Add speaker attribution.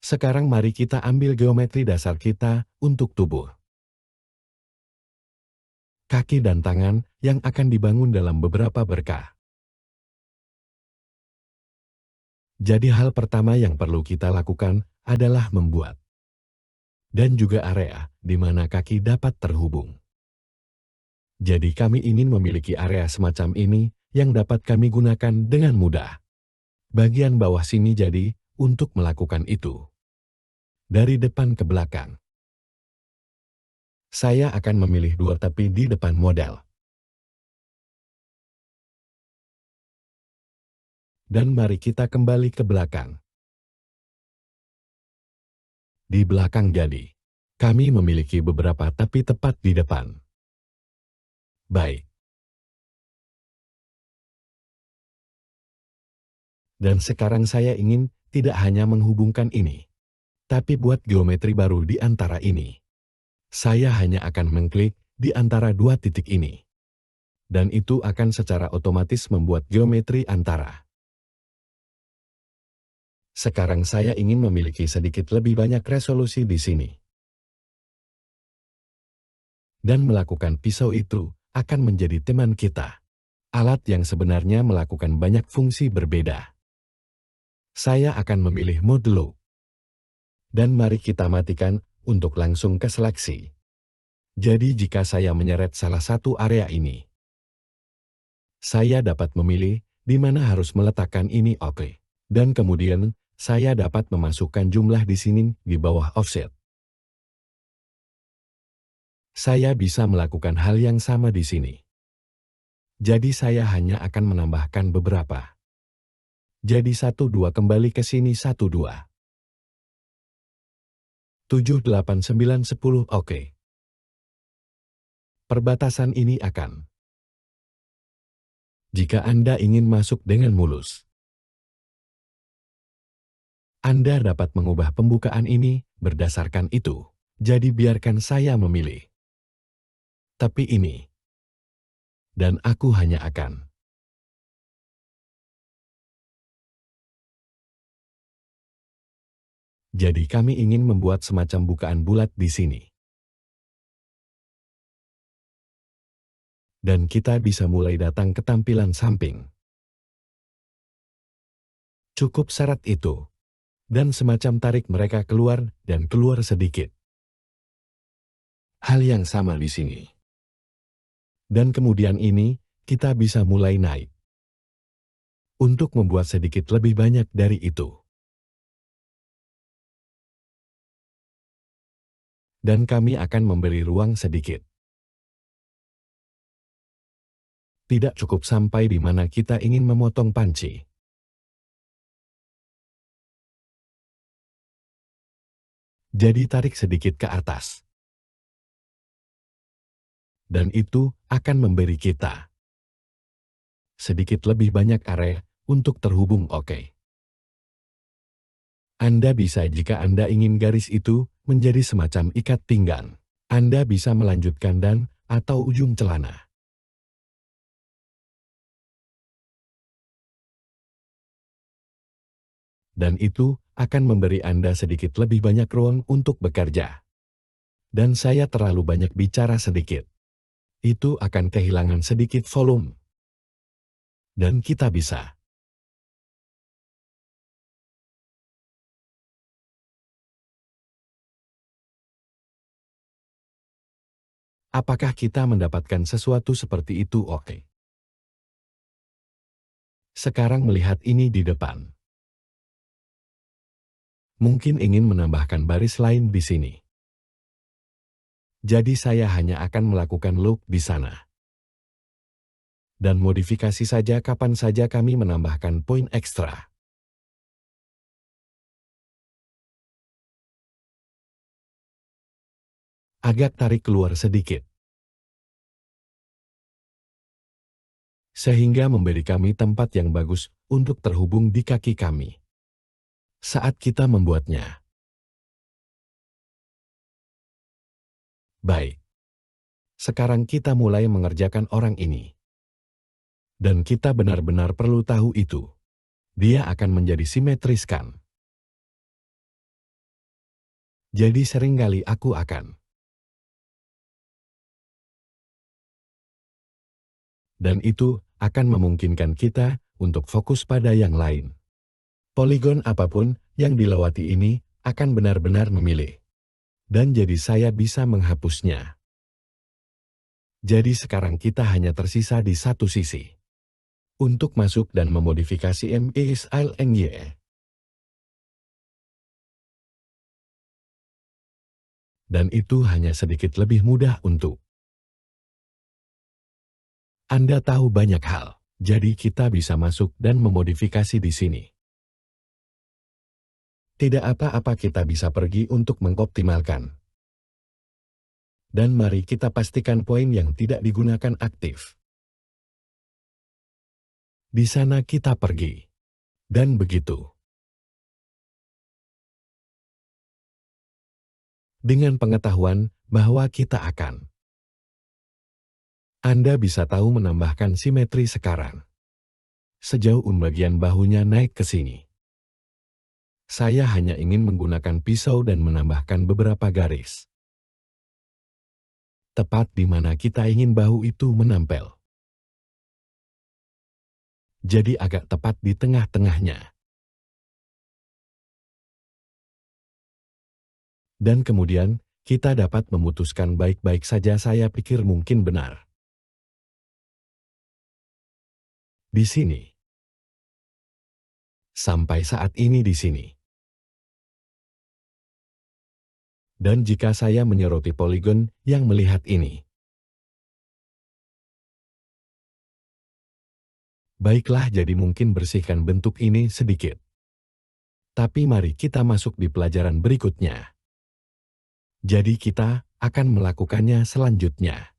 Speaker 1: Sekarang mari kita ambil geometri dasar kita untuk tubuh. Kaki dan tangan yang akan dibangun dalam beberapa berkah. Jadi hal pertama yang perlu kita lakukan adalah membuat dan juga area di mana kaki dapat terhubung. Jadi kami ingin memiliki area semacam ini yang dapat kami gunakan dengan mudah. Bagian bawah sini jadi untuk melakukan itu. Dari depan ke belakang. Saya akan memilih dua tepi di depan model. Dan mari kita kembali ke belakang. Di belakang jadi, kami memiliki beberapa tepi tepat di depan. Baik. Dan sekarang saya ingin tidak hanya menghubungkan ini, tapi buat geometri baru di antara ini. Saya hanya akan mengklik di antara dua titik ini. Dan itu akan secara otomatis membuat geometri antara. Sekarang saya ingin memiliki sedikit lebih banyak resolusi di sini. Dan melakukan pisau itu akan menjadi teman kita. Alat yang sebenarnya melakukan banyak fungsi berbeda. Saya akan memilih mode low. Dan mari kita matikan untuk langsung ke seleksi. Jadi jika saya menyeret salah satu area ini, saya dapat memilih di mana harus meletakkan ini oke. Dan kemudian saya dapat memasukkan jumlah di sini di bawah offset. Saya bisa melakukan hal yang sama di sini. Jadi saya hanya akan menambahkan beberapa. Jadi 1-2 kembali ke sini 1-2. 7, 8, 9, 10 oke. Perbatasan ini akan. Jika Anda ingin masuk dengan mulus, Anda dapat mengubah pembukaan ini berdasarkan itu. Jadi biarkan saya memilih. Tapi ini. Dan aku hanya akan. Jadi kami ingin membuat semacam bukaan bulat di sini. Dan kita bisa mulai datang ke tampilan samping. Cukup syarat itu. Dan semacam tarik mereka keluar dan keluar sedikit. Hal yang sama di sini. Dan kemudian ini, kita bisa mulai naik. Untuk membuat sedikit lebih banyak dari itu. Dan kami akan memberi ruang sedikit. Tidak cukup sampai di mana kita ingin memotong panci. Jadi tarik sedikit ke atas. Dan itu akan memberi kita sedikit lebih banyak area untuk terhubung oke. Anda bisa jika Anda ingin garis itu menjadi semacam ikat pinggang. Anda bisa melanjutkan dan atau ujung celana. Dan itu akan memberi Anda sedikit lebih banyak ruang untuk bekerja. Dan saya terlalu banyak bicara sedikit. Itu akan kehilangan sedikit volume. Dan kita bisa. Apakah kita mendapatkan sesuatu seperti itu oke? Sekarang melihat ini di depan. Mungkin ingin menambahkan baris lain di sini. Jadi saya hanya akan melakukan loop di sana. Dan modifikasi saja kapan saja kami menambahkan poin ekstra. Agak tarik keluar sedikit. Sehingga memberi kami tempat yang bagus untuk terhubung di kaki kami. Saat kita membuatnya. Baik. Sekarang kita mulai mengerjakan orang ini. Dan kita benar-benar perlu tahu itu. Dia akan menjadi simetris kan? Jadi seringkali aku akan. Dan itu akan memungkinkan kita untuk fokus pada yang lain. Poligon apapun yang dilewati ini akan benar-benar memilih. Dan jadi saya bisa menghapusnya. Jadi sekarang kita hanya tersisa di satu sisi. Untuk masuk dan memodifikasi MESLNY. Dan itu hanya sedikit lebih mudah untuk Anda tahu banyak hal. Jadi kita bisa masuk dan memodifikasi di sini. Tidak apa-apa kita bisa pergi untuk mengoptimalkan. Dan mari kita pastikan poin yang tidak digunakan aktif. Di sana kita pergi. Dan begitu. Dengan pengetahuan bahwa kita akan. Anda bisa tahu menambahkan simetri sekarang. Sejauh bagian bahunya naik ke sini. Saya hanya ingin menggunakan pisau dan menambahkan beberapa garis. Tepat di mana kita ingin bahu itu menempel. Jadi agak tepat di tengah-tengahnya. Dan kemudian, kita dapat memutuskan baik-baik saja saya pikir mungkin benar. Di sini. Sampai saat ini di sini. Dan jika saya menyoroti poligon yang melihat ini. Baiklah jadi mungkin bersihkan bentuk ini sedikit. Tapi mari kita masuk di pelajaran berikutnya. Jadi kita akan melakukannya selanjutnya.